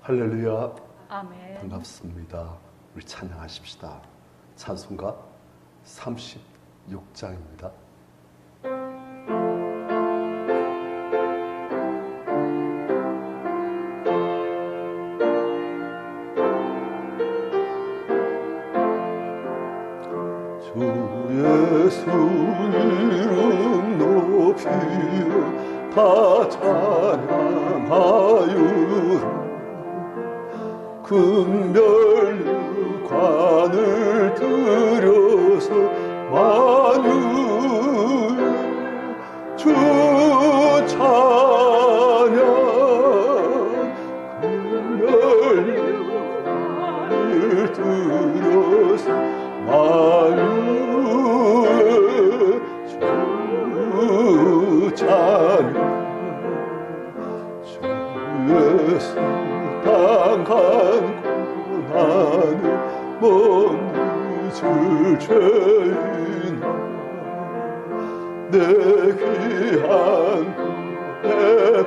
할렐루야. 아멘. 반갑습니다. 우리 찬양하십시다. 찬송가 36장입니다. 주의 이름 높이어 다 찬양하유라. 금별관을 들여서 만유의 주 찬양. 금별관을 들여서 만유의 주 찬양. 주의 땅간 고난을 못 잊을 죄인아, 내 귀한 에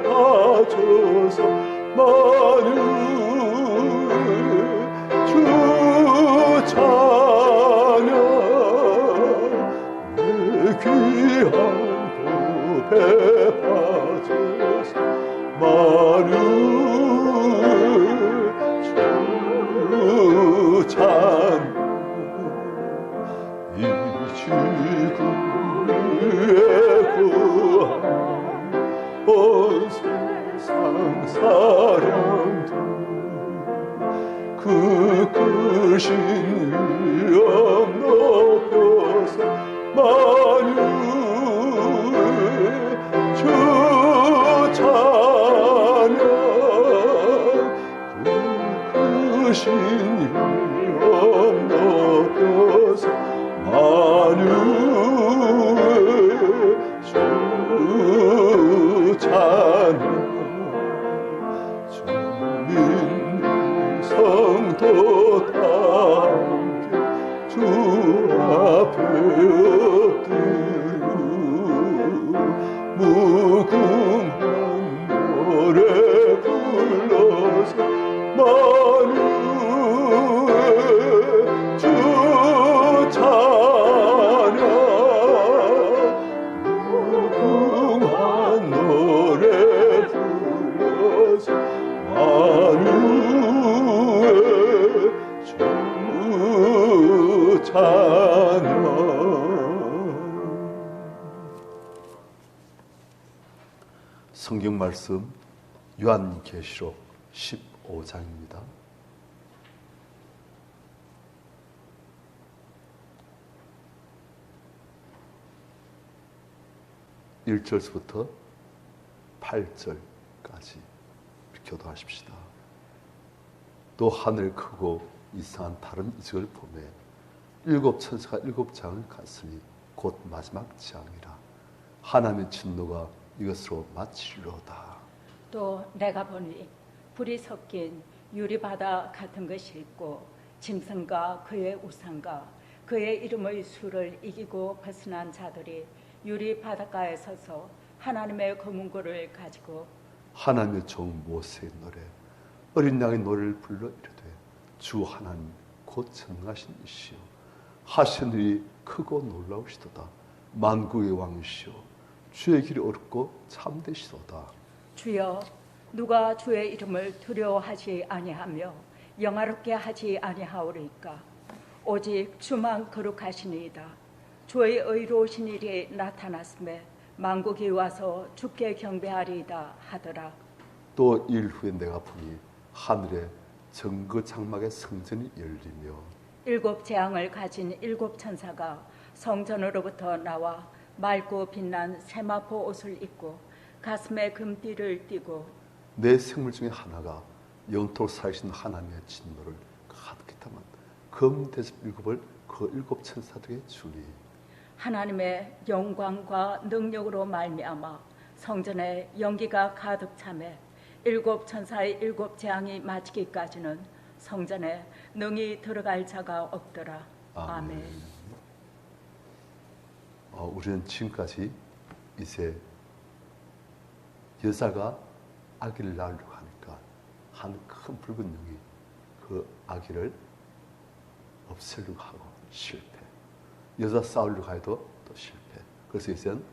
빠져서 만유의 주 찬양. 내 귀한 법에 빠져서 만유의 주 찬양. 이 지구 위에 구한 온 세상 사람들, 그 크신 위엄 높여서 만유의 주 찬양. 그 크신 위엄 높여서 만유의 주 찬양. 주민 성도 다 함께 주 앞에 엎드려 무궁한 노래 불러서 만유의 주 찬양. 무궁한 노래 불러서 만유의 주 찬양. 성경 말씀 요한계시록 15장입니다. 1절부터 8절까지 교도하십시다. 또 하늘 크고 이상한 다른 이적을 보매 일곱 천사가 일곱 장을 갔으니 곧 마지막 장이라. 하나님의 진노가 이것으로 마치리로다. 또 내가 보니 불이 섞인 유리바다 같은 것이 있고 짐승과 그의 우상과 그의 이름의 수를 이기고 벗어난 자들이 유리 바닷가에 서서 하나님의 검은고를 가지고 하나님의 종 모세의 노래 어린 양의 노래를 불러 이르되, 주 하나님 곧 전능하신 이시여, 하신 일이 크고 놀라우시도다. 만국의 왕이시여, 주의 길이 옳고 참되시도다. 주여, 누가 주의 이름을 두려워하지 아니하며 영화롭게 하지 아니하오리까? 오직 주만 거룩하시니이다. 주의 의로우신 일이 나타났음에 만국이 와서 주께 경배하리이다 하더라. 또 일 후에 내가 보니 하늘에 정그 장막의 성전이 열리며 일곱 재앙을 가진 일곱 천사가 성전으로부터 나와 맑고 빛난 세마포 옷을 입고 가슴에 금띠를 띠고 내 생물 중에 하나가 영토를 살리신 하나님의 진노를 가득히 담은 검대접 일곱을 그 일곱 천사들에게 주니, 하나님의 영광과 능력으로 말미암아 성전에 연기가 가득 차매 일곱 천사의 일곱 재앙이 마치기까지는 성전에 능히 들어갈 자가 없더라. 아멘. 우리는 지금까지 이제 여자가 아기를 낳으려고 하니까 한 큰 붉은 용이 그 아기를 없애려고 하고 실패. 여자 싸우려고 해도 또 실패. 그래서 이제는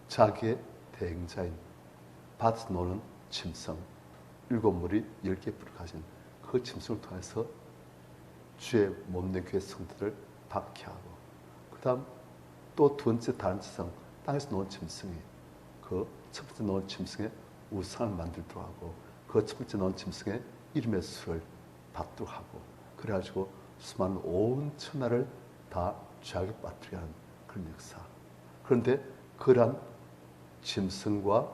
자기의 대행자인 밭에서 노는 짐승 7머리 10개 뿔을 가진 그 짐승을 통해서 주의 몸된 교회 성도들을 박해하고, 그 다음 또 두 번째 다른 짐승, 땅에서 노는 짐승이 그 첫 번째 노는 짐승의 우상을 만들도록 하고, 그 첫 번째 노는 짐승의 이름의 수를 받도록 하고, 그래가지고 수많은 온 천하를 다 죄악에 빠뜨리게 하는 그런 역사. 그런데 그러한 짐승과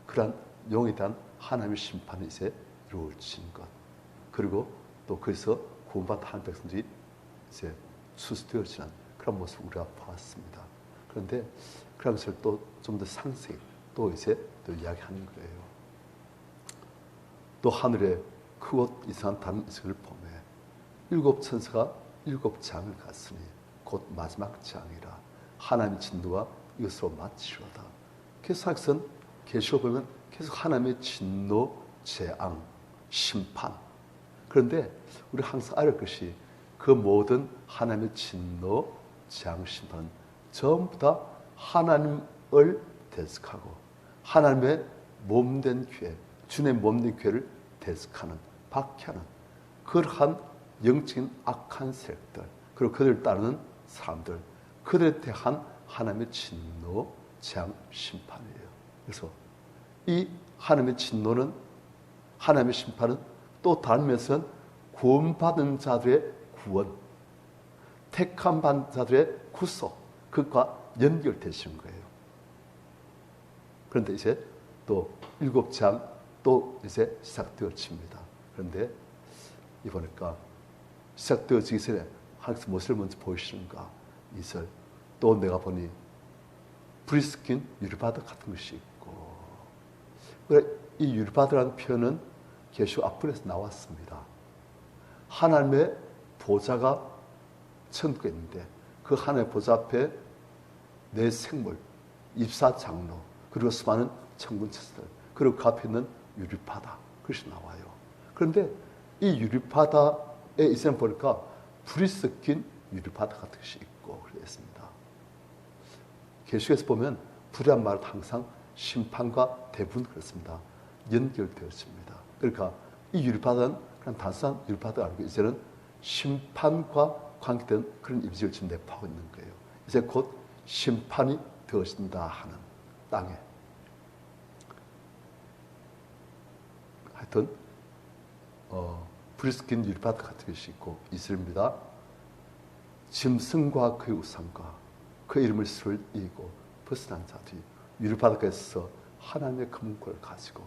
그러한 용에 대한 하나님의 심판이 이제 이루어진 것, 그리고 또 거기서 구원받은 하나님 백성들이 이제 수수되어지는 그런 모습을 우리가 보았습니다. 그런데 그런 것을 또 좀 더 상세히 또 이제 또 이야기하는 거예요. 또 하늘에 크고 이상한 다른 이슬을 보매 7 천사가 7 장을 갔으니 곧 마지막 장이라 하나님의 진노가 이것으로 마치로다. 그래서 항상 계시록 보면 계속 하나님의 진노, 재앙, 심판. 그런데 우리 항상 알을 것이 그 모든 하나님의 진노, 재앙, 심판은 전부 다 하나님을 대적하고 하나님의 몸된 교회, 주님의 몸된 교회를 대적하는, 박해하는 그러한 영적인 악한 세력들, 그리고 그들을 따르는 사람들, 그들에 대한 하나님의 진노, 재앙, 심판이에요. 그래서 이 하나님의 진노는, 하나님의 심판은 또 다른 면에서는 구원받은 자들의 구원, 택함 받은 자들의 구속, 그것과 연결되시는 거예요. 그런데 이제 또 7장 또 이제 시작되어집니다. 그런데 이보니까 시작되어지기 전에 하나님께서 무엇을 먼저 보이시는가? 이슬. 또 내가 보니 불이 섞인 유리바닥 같은 것이 있고, 이 유리바닥이라는 표현은 계시록 앞부분에서 나왔습니다. 하나님의 보좌가 천국에 있는데 그 하나님의 보좌 앞에 내 생물, 24장로, 그리고 수많은 천군 천사들, 그리고 그 앞에 있는 유리바다, 그것이 나와요. 그런데 이 유리바다에 이제 보니까 불이 섞인 유리바다 같은 것이 있고 그랬습니다. 계시록에서 보면 불이란 말은 항상 심판과 대부분 그렇습니다. 연결되어집니다. 그러니까 이 유리바다는 그냥 단순한 유리바다가 아니고 이제는 심판과 관계된 그런 이미지를 지금 내포하고 있는 거예요. 이제 곧 심판이 되어진다 하는 땅에. 하여튼 불이 섞인 유리바다 같은 것이 있고 이슬입니다. 짐승과 그의 우상과 그 이름을 수를 이기고 벗어난 자들이 유리바다에서 하나님의 검은꼴을 가지고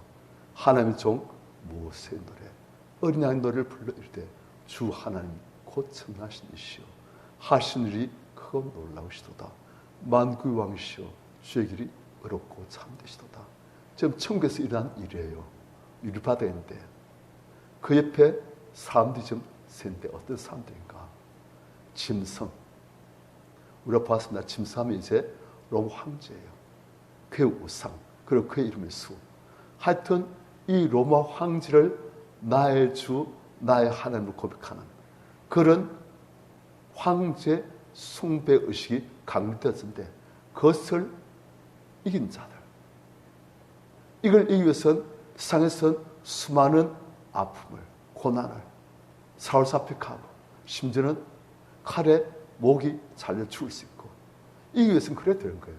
하나님의 종 모세의 노래, 어린 양의 노래를 불러 이르되 주 하나님 곧 청하신 이시여 하신 일이 크고 놀라우시도다. 만구의 왕이시여 주의 길이 의롭고 참되시도다. 지금 천국에서 일어난 일이에요. 유리바다인데 그 옆에 사람들이 좀 센데 어떤 사람들인가? 짐승. 우리가 보았습니다. 짐승하면 이제 로마 황제예요. 그의 우상, 그리고 그의 이름의 수. 하여튼 이 로마 황제를 나의 주, 나의 하나님을 고백하는 그런 황제 숭배 의식이 강조되었는데 그것을 이긴 자들. 이걸 이기기 위해서는 세상에서는 수많은 아픔을, 고난을 사울사픽하고 심지어는 칼에 목이 잘려 죽을 수 있고 이기기 위해서는 그래야 되는 거예요.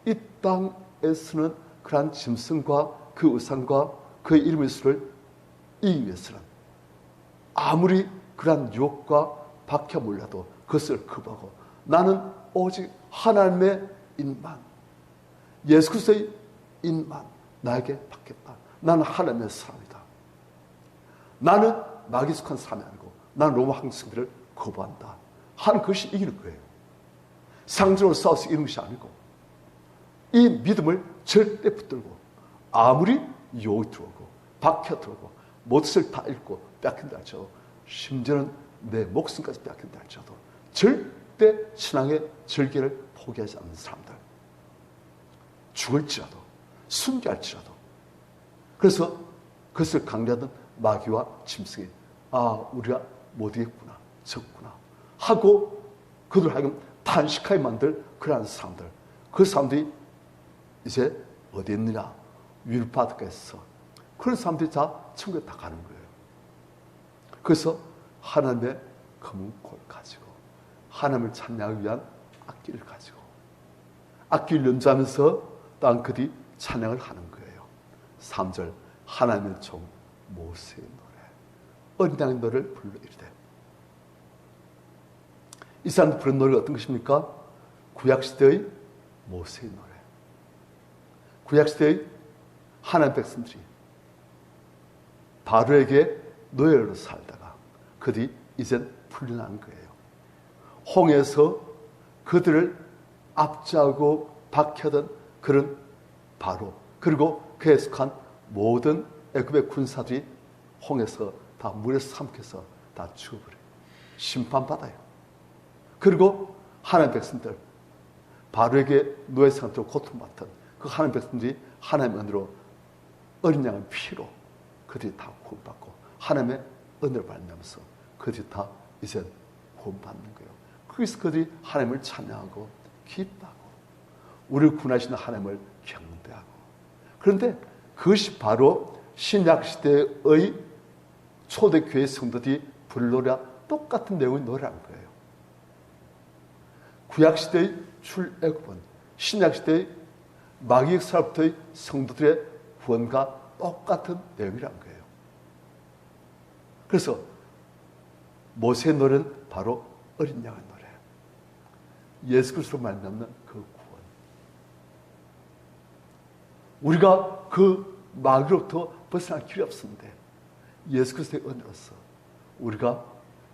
이 땅에서는 그러한 짐승과 그 우상과 그의 이름의 수를 이기기 위해서는 아무리 그러한 유혹과 박해 몰라도 그것을 거부하고 나는 오직 하나님의 인만, 예수 그리스도의 인만 나에게 받겠다. 나는 하나님의 사람이다. 나는 나에게 속한 사람이 아니고 나는 로마 황제들을 거부한다 하는 것이 이기는 거예요. 상징으로 싸워서 이기는 것이 아니고 이 믿음을 절대 붙들고 아무리 유혹이 들어오고 박해 들어오고 모든 다 잃고 뺏긴다 할지라도 심지어는 내 목숨까지 뺏긴다 할지라도 절대 신앙의 절개를 포기하지 않는 사람들, 죽을지라도 순교할지라도. 그래서 그것을 강요하던 마귀와 짐승이 우리가 못이겠구나, 졌구나 하고 그들 하여금 탄식하게 만들 그러한 사람들, 그 사람들이 이제 어디 있느냐? 율파드께서 그런 사람들이 다 천국에 다 가는 거예요. 그래서 하나님의 검은 콜 가지고 하나님을 찬양하기 위한 악기를 가지고 악기를 연주하면서 또한 그들이 찬양을 하는 거예요. 3절 하나님의 종 모세의 노래, 어린 양의 노래를 불러 이르되. 이 사람들 부른 노래가 어떤 것입니까? 구약시대의 모세의 노래, 구약시대의 하나님 백성들이 바로에게 노예로 살다가 그들이 이젠 풀려난 거예요. 홍해에서 그들을 압제하고 박해하던 그런 바로, 그리고 그에 속한 모든 애굽의 군사들이 홍해에서 다 물에 삼켜서 다 죽어버려요. 심판받아요. 그리고 하나님 백성들, 바로에게 노예 상태로 고통받던 그 하나님 백성들이 하나님의 은혜로 어린 양의 피로 그들이 다 구원받고 하나님의 은혜를 받으면서 그들이 다 이제 구원받는 거예요. 그래서 그들이 하나님을 찬양하고 기뻐하고 우리를 구원하시는 하나님을 경배하고. 그런데 그것이 바로 신약시대의 초대교회 성도들이 부를 노래와 똑같은 내용의 노래라는 거예요. 구약시대의 출애굽은 신약시대의 마귀역사로부터의 성도들의 구원과 똑같은 내용이라는 거예요. 그래서 모세의 노래는 바로 어린 양의 노래, 예수 그리스도로 말미암는 그 구원. 우리가 그 마귀로부터 벗어날 길이 없었는데 예수 그리스도의 은혜로서 우리가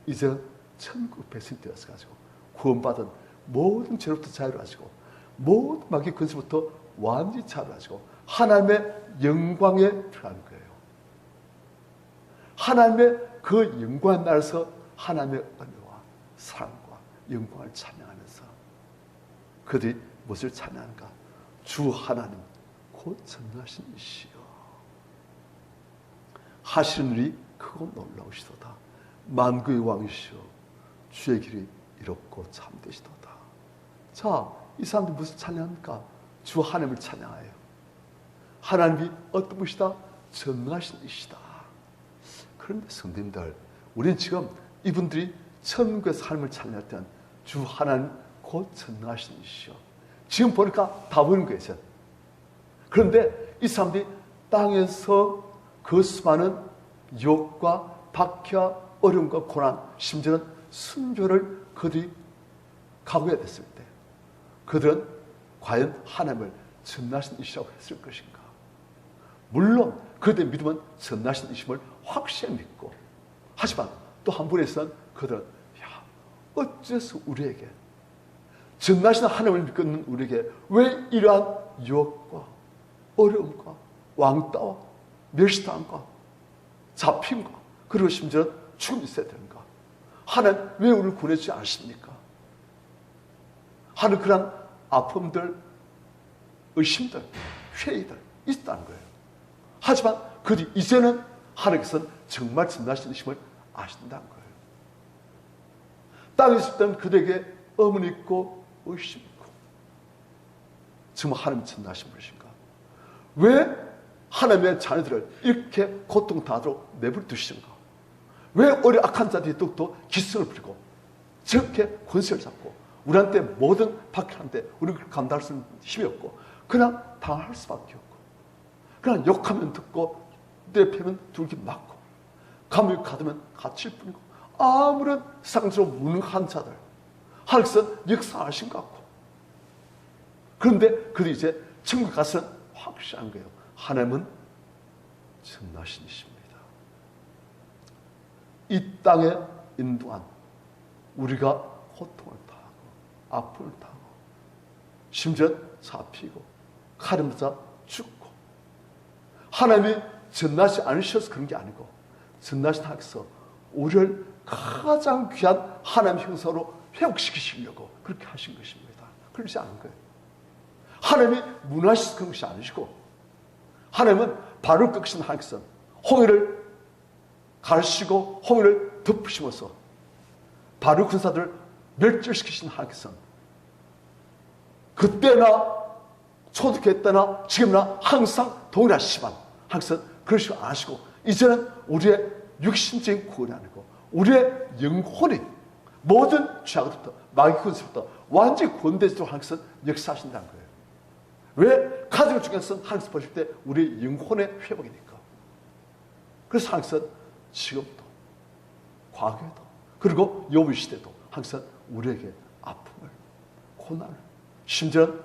이제 천국 백성이 되어서가지고 구원받은 모든 죄로부터 자유로워지고 모든 마귀의 근심부터 완전히 자유로워지고 하나님의 영광에 들어가는 거예요. 하나님의 그 영광의 나라에서 하나님의 은혜와 사랑과 영광을 찬양하면서 그들이 무엇을 찬양하는가? 주 하나님 곧 전능하신 이시여, 하시는 일이 크고 놀라우시도다. 만구의 왕이시여, 주의 길이 이롭고 참되시도다. 자, 이 사람들이 무슨 찬양합니까? 주 하나님을 찬양해요. 하나님이 어떤 분이시다? 전능하신 이시다. 그런데 성도님들, 우리는 지금 이분들이 천국에서 하나님을 찬양할 때는 주 하나님 곧 전능하신 이시여, 지금 보니까 다 보이는 거예요. 이제. 그런데 이 사람들이 땅에서 그 수많은 유혹과 박해와 어려움과 고난, 심지어는 순교를 그들이 각오해야 됐을 때 그들은 과연 하나님을 전능하신 이시라고 했을 것인가? 물론 그들의 믿음은 전능하신 이심을 확실히 믿고, 하지만 또 한 분에서는 그들은 어째서 우리에게, 전능하신 하나님을 믿는 우리에게 왜 이러한 유혹과 어려움과 왕따와 멸시당함과 잡힘과 그리고 심지어 죽음이 있어야 되는가? 하나님 왜 우리를 구원해주지 않으십니까? 하는 그런 아픔들, 의심들, 회의들 있다는 거예요. 하지만 그들이 이제는 하나님께서는 정말 전능하신 이심을 아신다는 거예요. 땅에 있을 때는 그들에게 의문이 있고 의심이 있고, 정말 하나님 전능하신 분이신가? 왜 하나님의 자녀들을 이렇게 고통당하도록 내버려 두시는가? 왜 어린 악한 자들이 더욱더 기승을 부리고 저렇게 권세를 잡고 우리한테 모든 박해하는데 우리가 감당할 수 있는 힘이 없고 그냥 당할 수밖에 없고, 그냥 욕하면 듣고 내패면 두르기 맞고 감옥에 가두면 갇힐 뿐이고 아무런 상처로 무능한 자들 하나님께서 역사하신 것 같고, 그런데 그들이 이제 천국 가서는 확실한 거예요. 하나님은 전능하신 이십니다. 이 땅에 있는 동안 우리가 고통을 당하고 아픔을 당하고 심지어 잡히고 칼에 맞아 죽고, 하나님이 전능하지 않으셔서 그런 게 아니고 전능하신 하나님께서 우리를 가장 귀한 하나님의 형상으로 회복시키시려고 그렇게 하신 것입니다. 그렇지 않은 거예요. 하나님이 무능하셔서 그런 것이 아니시고, 하나님은 바로 꺾으신 하나님께서 홍해를 가르시고 홍해를 덮으시면서 바로 군사들을 멸절시키신 하나님께서는 그때나 초대교회 때나 지금이나 항상 동일하시지만 하나님께서는 그러시고 안 하시고 이제는 우리의 육신적인 구원이 아니고 우리의 영혼이 모든 죄악부터 마귀 군수부터 완전히 구원되도록 하나님께서는 역사하신다는 거예요. 왜? 가족을 중에서는 하나님께서 보실 때 우리 영혼의 회복이니까. 그래서 하나님께서는 지금도 과거에도 그리고 욥의 시대도 하나님께서는 우리에게 아픔을 고난을 심지어는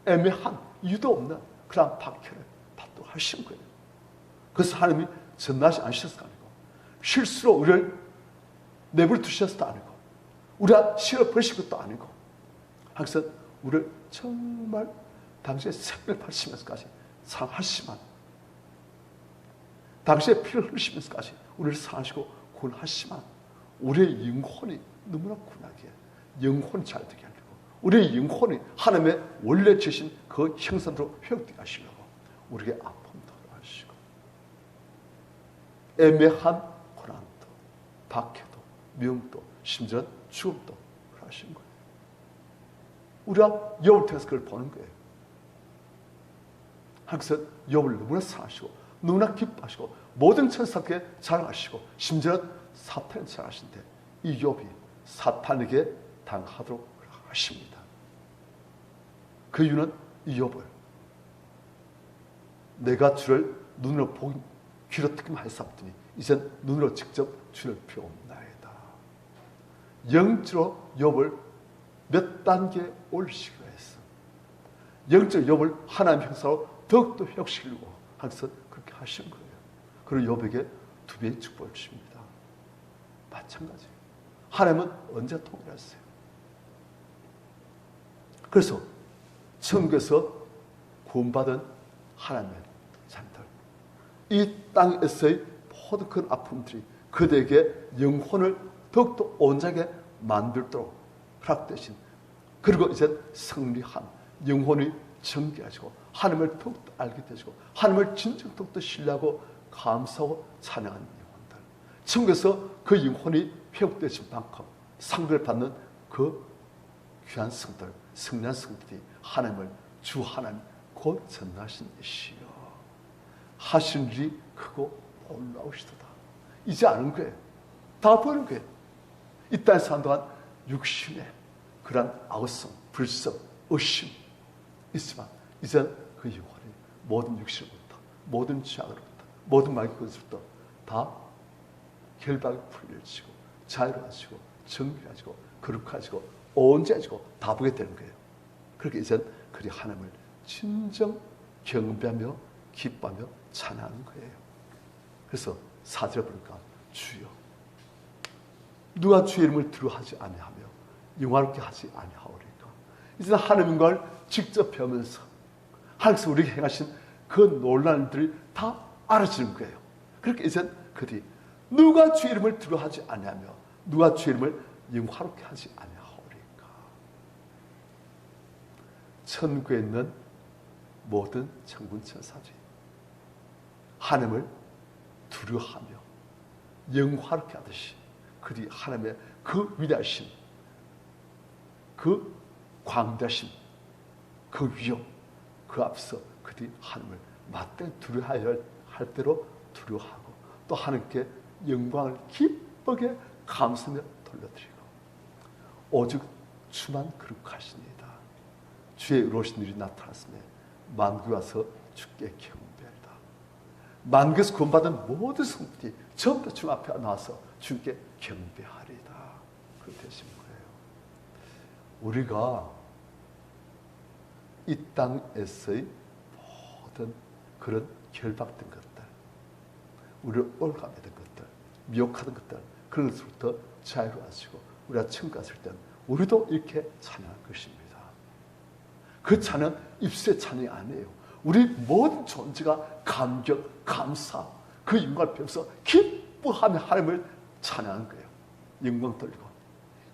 애매한 이유도 없는 그런 박해를 받도록 하신 거예요. 그래서 하나님이 전나지 않으셔서도 아니고 실수로 우리를 내버려 두셔서도 아니고 우리가 실을 버리신 것도 아니고 하나님께서는 우리를 정말 당시에 생명을 바치면서까지 사랑하시지만 당시에 피를 흘리시면서까지 우리를 사랑하시고 구원하시지만 우리의 영혼이 너무나 군하게 영혼이 잘 되게 하려고 우리의 영혼이 하나님의 원래 주신 그 형상으로 회복되게 하시려고 우리에게 아픔도 하시고 애매한 고난도 박해도 미움도 심지어 죽음도 하신 거예요. 우리가 욥을 통해서 그걸 보는 거예요. 하나님께서 욥을 너무나 사랑하시고 너무나 기뻐하시고 모든 천사께 자랑하시고 심지어 사탄에 자랑하신데 이 욥이 사탄에게 당하도록 하십니다. 그 이유는 이 욥을 내가 주를 눈으로 보기 귀로 듣기만 했었더니 이젠 눈으로 직접 주를 배움나이다. 영적으로 욥을 몇 단계 올리시기로 했어. 영적으로 욥을 하나님 형사로 더욱더 회복시키려고 하나님께서 그렇게 하신 거예요. 그리고 욥에게 두 배의 축복을 주십니다. 마찬가지. 하나님은 언제 통일하세요? 그래서 천국에서 구원받은 하나님의 자녀들, 이 땅에서의 모든 큰 아픔들이 그들에게 영혼을 더욱더 온전하게 만들도록 허락되신 그리고 이제 승리한 영혼이 정결해지고 하나님을 더욱더 알게 되시고 하나님을 진정 더욱더 신뢰하고 감사하고 찬양하는 영혼들, 천국에서 그 영혼이 회복되신 만큼 상급을 받는 그 귀한 성들, 승리한 성들이 하나님을 주 하나님 곧 전하신 이시여 하신 일이 크고 놀라우시도다. 이제 아는 거예요. 다 보이는 거예요. 이 땅에 사는 동안 육신의 그러한 악성, 불성, 의심 있지만 이제는 그 영혼이 모든 육신으로부터 모든 죄악으로부터 모든 마귀 권세로부터 다 결박이 풀려지고 자유로워지고 정결해지고 거룩해지고 온전해지고 다 보게 되는 거예요. 그렇게 이제는 그리 하나님을 진정 경배하며 기뻐하며 찬양하는 거예요. 그래서 4절에 보니까 주여 누가 주의 이름을 두려워하지 아니하며 영화롭게 하지 아니하오리까. 이제는 하나님인 걸 직접 배우면서 하나님께서 우리에게 행하신 그 놀라운 일들이 다 알아지는 거예요. 그렇게 이제는 그들이 누가 주의 이름을 두려워하지 아니하며 누가 주의 이름을 영화롭게 하지 아니하오리까. 천국에 있는 모든 천군 천사들이 하나님을 두려워하며 영화롭게 하듯이 그들이 하나님의 그 위대하신 그 광대하신 그 위엄 그 앞서 그들이 하나님을 맞대 두려워할 대로 두려워하고 또 하나님께 영광을 기쁘게 감사하며 돌려드리고 오직 주만 거룩하시니이다. 주의 의로우신 일이 나타났으며 만국에 와서 주께 경배하리다. 만국에서 구원받은 모든 성들이 전부 주 앞에 나와서 주께 경배하리다. 그렇게 되신 거예요. 우리가 이 땅에서의 모든 그런 결박된 것들, 우리를 올가매던 것들, 미혹하던 것들, 그런 것부터 자유로워지고 우리가 천국 갔을 때는 우리도 이렇게 찬양할 것입니다. 그 찬양 입술의 찬양이 아니에요. 우리 모든 존재가 감격, 감사, 그 영광을 배워서 기뻐하며 하나님을 찬양하는 거예요. 영광 돌리고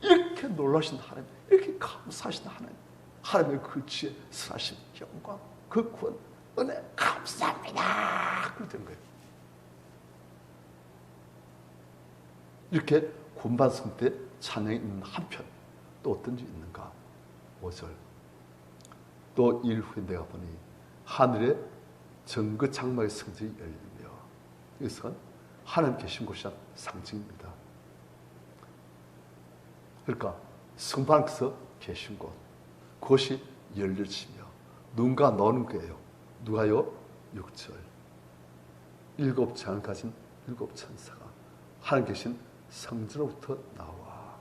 이렇게 놀라신 하나님, 이렇게 감사하신 하나님, 하나님의 그 지혜, 선하신 영광, 그 구원, 은혜 감사합니다. 그렇게 된 거예요. 이렇게 군반성 때 찬양이 있는 한편 또 어떤 게 있는가? 5절. 또 일 후에 내가 보니 하늘에 정그 장막의 성전이 열리며, 이것은 하나님 계신 곳이란 상징입니다. 그러니까 성반에서 계신 곳, 그것이 열려지며 누군가 노는 거예요. 누가요? 6절. 7장을 가진 7천사가 하나님 계신 성전으로부터 나와.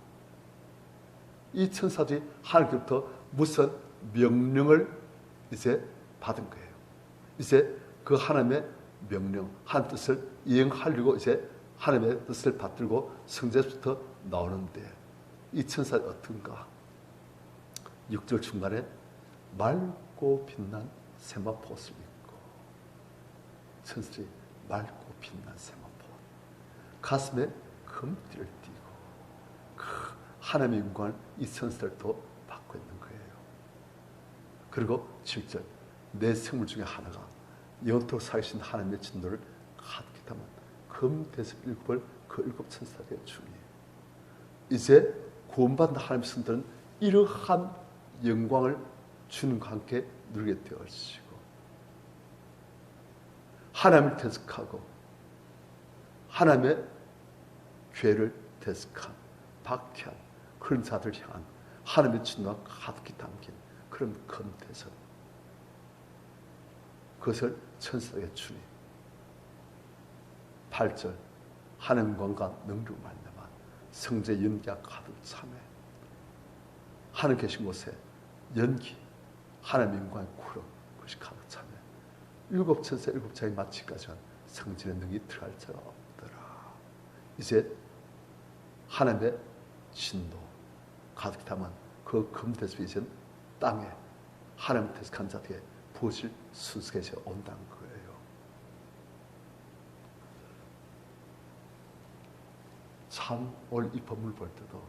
이 천사들이 하나님께로부터 무슨 명령을 이제 받은 거예요. 이제 그 하나님의 명령, 하나님 뜻을 이행하려고 이제 하나님의 뜻을 받들고 성전에서부터 나오는데, 이 천사는 어떤가? 6절 중간에 맑고 빛난 세마포옷을 입고, 천사들이 맑고 빛난 세마포, 가슴에 금띠를 띠고 그 하나님의 영광을 이 천사들도 받고 있는 거예요. 그리고 7절, 내 생물 중에 하나가 영원토록 살아계신 하나님의 진노를 가득히 담은 금대접 7벌 그 7천사들의 주니, 이제 구원받은 하나님의 성들은 이러한 영광을 주님과 함께 누리게 되어지고, 하나님을 대적하고 하나님의 죄를 대적한 박해한 그런 자들 향한 하나님의 진노가 가득히 담긴 그런 금대접, 그것을 천사에게 주니, 8절, 하나님 영광과 능력을 말미암아 성전의 연기가 가득 차매, 하나님 계신 곳에 연기, 하나님의 영광의 구름, 그것이 가득 차매 7천사 7장이 마치기까지 성전의 능이 들어갈 자가 없더라. 이제 하나님의 진노 가득히 담은 그 금대접이 이제 땅에 하나님 대적한 자들에게 부어질 순서가 이제 온다는 거예요. 참 오늘 이 본문을 볼 때도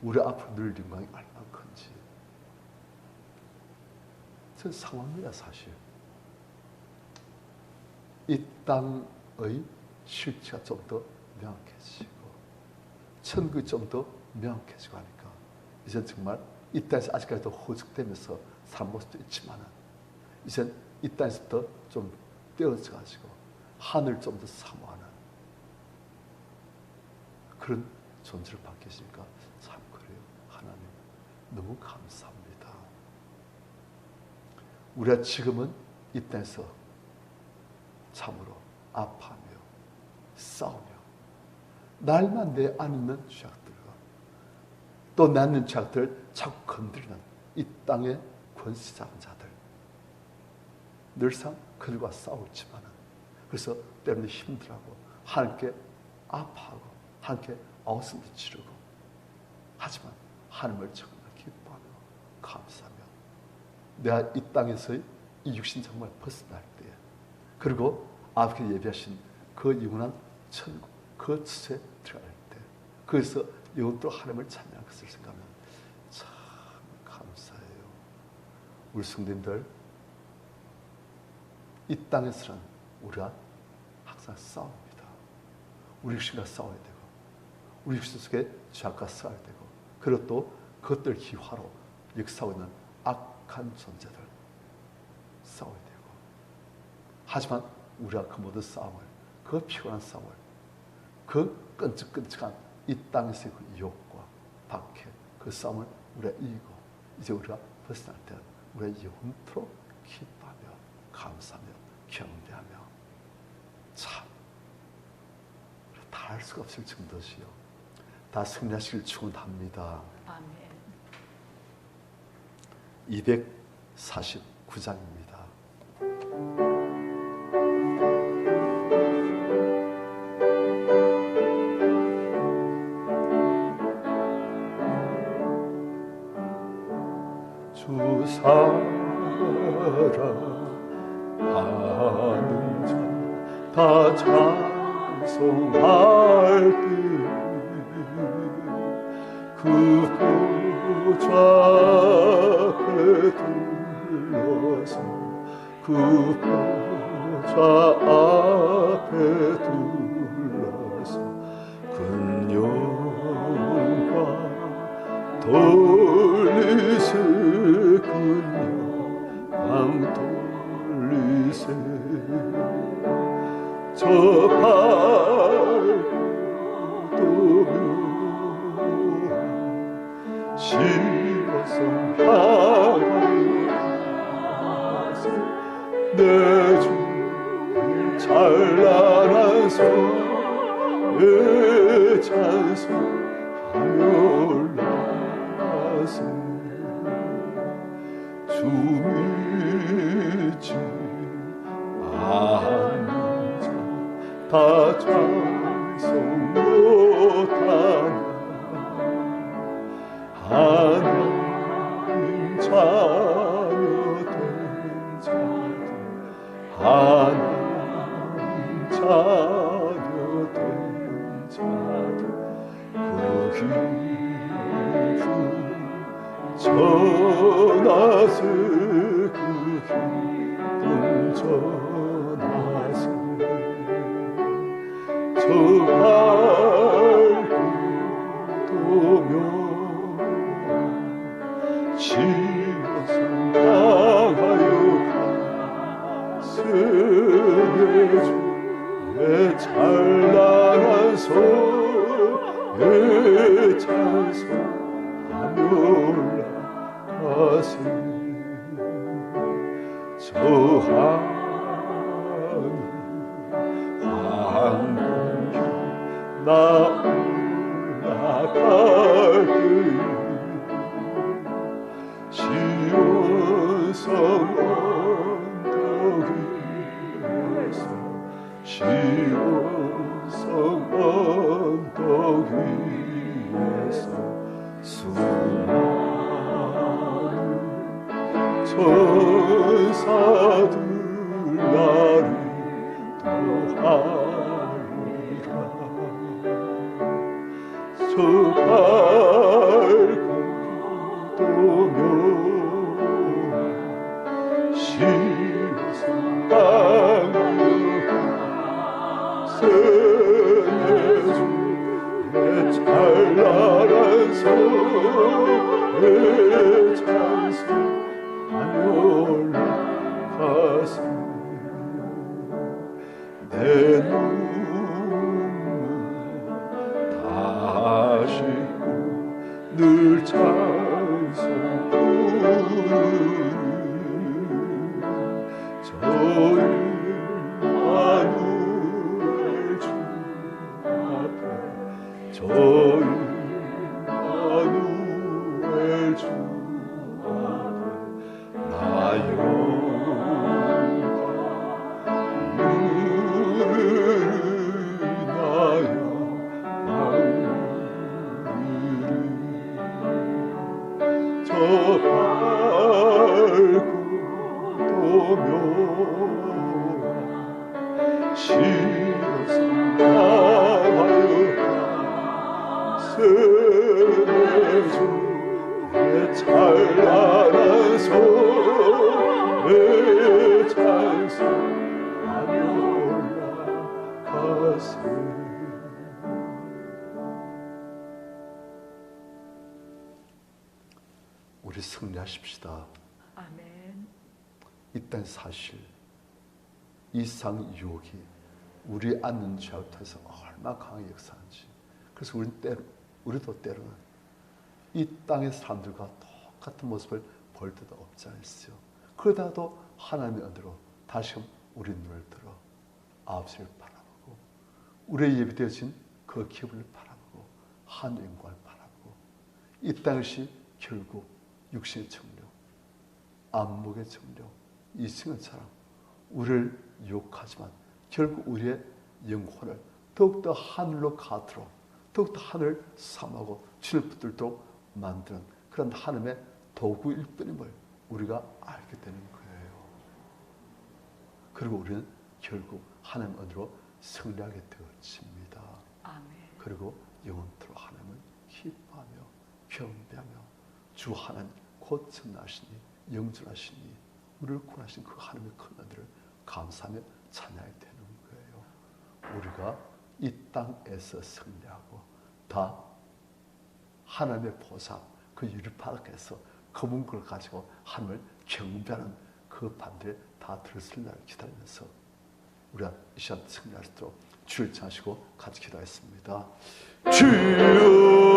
우리 앞으로 늘 영광이 얼마나 큰지 저 상황입니다. 사실 이 땅의 실체가 좀 더 명확해지고 천국이 좀 더 명확해지고 하니까 이제 정말 이 땅에서 아직까지도 허죽되면서 산 모습도 있지만 이제 이 땅에서부터 좀 떼어져 가지고 하늘 좀 더 사모하는 그런 존재를 받게 해주니까 참 그래요. 하나님 너무 감사합니다. 우리가 지금은 이 땅에서 참으로 아파하며 싸우며 날만 내 안에 있는 죄악들과 또 내 안에 있는 죄악들을 자꾸 건드리는 이 땅의 권세 잡은 자들, 늘상 그들과 싸우지만 그래서 때로는 힘들어하고 하나님께 아파하고 하나님께 어슴도 지르고 하지만 하나님을 정말 기뻐하며 감사하며 내가 이 땅에서의 이 육신 정말 벗어날 때, 그리고 아버지께 예비하신 그 영원한 천국 그 처소에 들어갈 때, 그래서 영원토록 하나님을 찬양할 것을 생각하면 참 감사해요. 우리 성도님들, 이 땅에서는 우리가 항상 싸웁니다. 우리 육신과 싸워야 되고 우리 육신 속에 죄악과 싸워야 되고, 그리고 또 그것들 기화로 역사하고 있는 악한 존재들 싸워야 되고, 하지만 우리가 그 모든 싸움을, 그 피곤한 싸움을, 그 끈적끈적한 이 땅에서의 그 유혹과 박해, 그 싸움을 우리가 이기고 이제 우리가 벗어날 때 우리가 영원토록 기뻐하며 감사하며 경배하며 참 다 할 수가 없을 정도시요 다 승리하시길 축원합니다. 아멘. 249장입니다. 주 사랑하는 자 다 찬송할 때 그 보좌 앞에 둘러서 그 보좌 앞에 둘러서 돌리세군요 강 돌리세 저 발도며 실어서 향하세 내 주 찬란한 손에 찬송하며 올라가세 주 믿지 않는 자 다 찬송 못하나 하나님 자녀된 자들 하나님 자녀된 자들 그 기쁨 전하세 그 기쁨 전하세 저 발도며 지어서 향하여 가세주 내 찬란한 손에 찬송하며 올라가세 저 황금길 나 올라갈 그의 시온성 언덕 위에서 시온성 언덕 위에서 수많은 천사들 나를 도하리라 저 발도며 시서 땅하여 세내주 내 찬란한 손에 찬송하며 올라가세 내 눈물 다 씻고 늘 찬송 부르는 저희 마누엘 주 앞에 저희 마누엘 주 앞에 나 영광 저 발고도며 시어서 나가여 세내주 내 찬란한 손에 찬송하며 올라가세 우리 승리하십시다. 아멘. 이딴 사실, 이상 유혹이 우리 앉는 죄악터에서 얼마나 강하게 역사하는지. 그래서 우리도 때로는 이 땅의 사람들과 똑같은 모습을 볼 때도 없지 않았어요. 그러다가도 하나님의 은혜로 다시금 우리 눈을 들어 아버지를 바라보고 우리의 예비되어진 그 기업을 바라보고 한 영광을 바라보고 이 땅이 결국 육신의 정력, 안목의 정력, 이승의 사랑, 우리를 유혹하지만 결국 우리의 영혼을 더욱더 하늘로 가도록 더욱더 하늘을 삼하고 주를 붙들도록 만드는 그런 하나님의 도구일 뿐임을 우리가 알게 되는 거예요. 그리고 우리는 결국 하나님 은혜로 승리하게 되어집니다. 아멘. 그리고 영원토록 하나님을 기뻐하며 경배하며 주 하나님 곧 전하시니 영존하시니 우리를 구원하신 그 하나님의 큰 은혜를 감사하며 찬양하게 되는 거예요. 우리가 이 땅에서 승리하고 다 하나님의 보상, 그 유리바닥에서 검은 걸 가지고 하나님을 경배하는 그 반대에 다 들었을 날을 기다리면서 우리가 이 시간 승리할 수 있도록 주를 찬양하시고 같이 기도하겠습니다. 주여